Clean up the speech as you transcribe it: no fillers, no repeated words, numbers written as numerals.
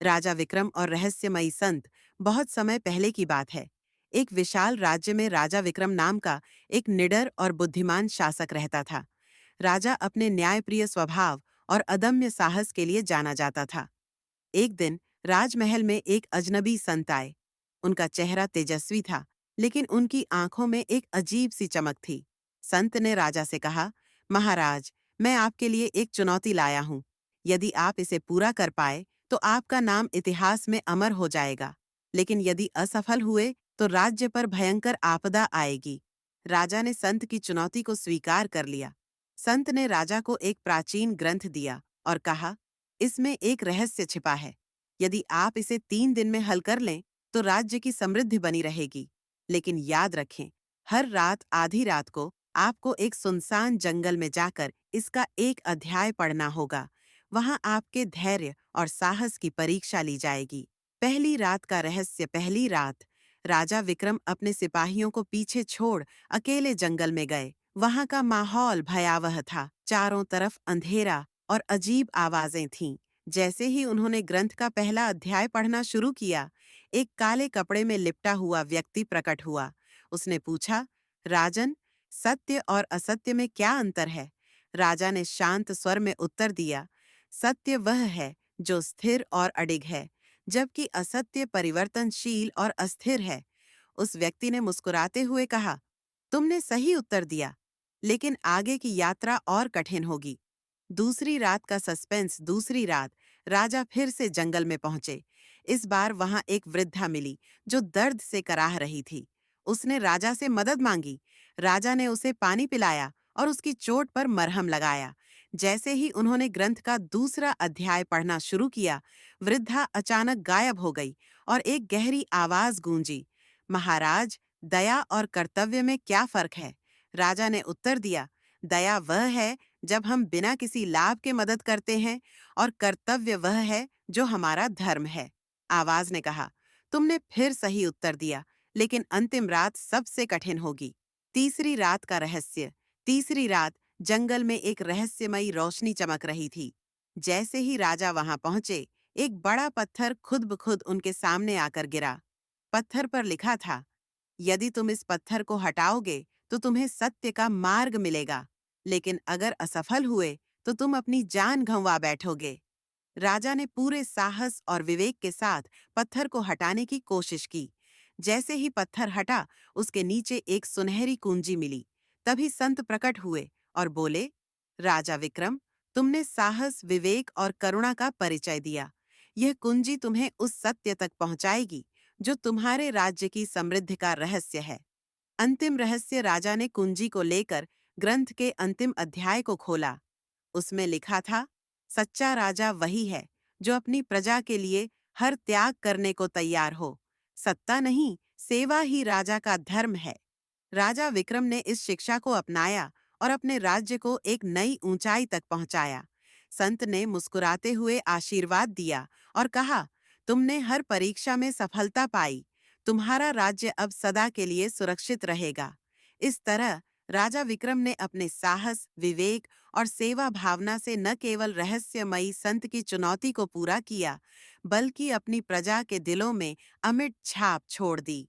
राजा विक्रम और रहस्यमयी संत। बहुत समय पहले की बात है। एक विशाल राज्य में राजा विक्रम नाम का एक निडर और बुद्धिमान शासक रहता था। राजा अपने न्यायप्रिय स्वभाव और अदम्य साहस के लिए जाना जाता था। एक दिन राजमहल में एक अजनबी संत आए। उनका चेहरा तेजस्वी था, लेकिन उनकी आंखों में एक अजीब सी चमक थी। संत ने राजा से कहा, महाराज, मैं आपके लिए एक चुनौती लाया हूं। यदि आप इसे पूरा कर पाए तो आपका नाम इतिहास में अमर हो जाएगा, लेकिन यदि असफल हुए तो राज्य पर भयंकर आपदा आएगी। राजा ने संत की चुनौती को स्वीकार कर लिया। संत ने राजा को एक प्राचीन ग्रंथ दिया और कहा, इसमें एक रहस्य छिपा है। यदि आप इसे 3 दिन में हल कर लें तो राज्य की समृद्धि बनी रहेगी। लेकिन याद रखें, हर रात आधी रात को आपको एक सुनसान जंगल में जाकर इसका एक अध्याय पढ़ना होगा। वहां आपके धैर्य और साहस की परीक्षा ली जाएगी। पहली रात का रहस्य। पहली रात राजा विक्रम अपने सिपाहियों को पीछे छोड़ अकेले जंगल में गए। वहां का माहौल भयावह था। चारों तरफ अंधेरा और अजीब आवाजें थीं। जैसे ही उन्होंने ग्रंथ का पहला अध्याय पढ़ना शुरू किया, एक काले कपड़े में लिपटा हुआ व्यक्ति प्रकट हुआ। उसने पूछा, राजन, सत्य और असत्य में क्या अंतर है? राजा ने शांत स्वर में उत्तर दिया, सत्य वह है जो स्थिर और अडिग है, जबकि असत्य परिवर्तनशील और अस्थिर है। उस व्यक्ति ने मुस्कुराते हुए कहा, तुमने सही उत्तर दिया, लेकिन आगे की यात्रा और कठिन होगी। दूसरी रात का सस्पेंस। दूसरी रात राजा फिर से जंगल में पहुंचे। इस बार वहां एक वृद्धा मिली जो दर्द से कराह रही थी। उसने राजा से मदद मांगी। राजा ने उसे पानी पिलाया और उसकी चोट पर मरहम लगाया। जैसे ही उन्होंने ग्रंथ का दूसरा अध्याय पढ़ना शुरू किया, वृद्धा अचानक गायब हो गई और एक गहरी आवाज गूंजी, महाराज, दया और कर्तव्य में क्या फर्क है? राजा ने उत्तर दिया, दया वह है जब हम बिना किसी लाभ के मदद करते हैं, और कर्तव्य वह है जो हमारा धर्म है। आवाज ने कहा, तुमने फिर सही उत्तर दिया, लेकिन अंतिम रात सबसे कठिन होगी। तीसरी रात का रहस्य। तीसरी रात जंगल में एक रहस्यमयी रोशनी चमक रही थी। जैसे ही राजा वहां पहुंचे, एक बड़ा पत्थर खुद ब खुद उनके सामने आकर गिरा। पत्थर पर लिखा था, यदि तुम इस पत्थर को हटाओगे तो तुम्हें सत्य का मार्ग मिलेगा, लेकिन अगर असफल हुए तो तुम अपनी जान गंवा बैठोगे। राजा ने पूरे साहस और विवेक के साथ पत्थर को हटाने की कोशिश की। जैसे ही पत्थर हटा, उसके नीचे एक सुनहरी कुंजी मिली। तभी संत प्रकट हुए और बोले, राजा विक्रम, तुमने साहस, विवेक और करुणा का परिचय दिया। यह कुंजी तुम्हें उस सत्य तक पहुंचाएगी जो तुम्हारे राज्य की समृद्धि का रहस्य है। अंतिम रहस्य। राजा ने कुंजी को लेकर ग्रंथ के अंतिम अध्याय को खोला। उसमें लिखा था, सच्चा राजा वही है जो अपनी प्रजा के लिए हर त्याग करने को तैयार हो। सत्ता नहीं, सेवा ही राजा का धर्म है। राजा विक्रम ने इस शिक्षा को अपनाया और अपने राज्य को एक नई ऊंचाई तक पहुंचाया। संत ने मुस्कुराते हुए आशीर्वाद दिया और कहा, तुमने हर परीक्षा में सफलता पाई। तुम्हारा राज्य अब सदा के लिए सुरक्षित रहेगा। इस तरह राजा विक्रम ने अपने साहस, विवेक और सेवा भावना से न केवल रहस्यमयी संत की चुनौती को पूरा किया, बल्कि अपनी प्रजा के दिलों में अमिट छाप छोड़ दी।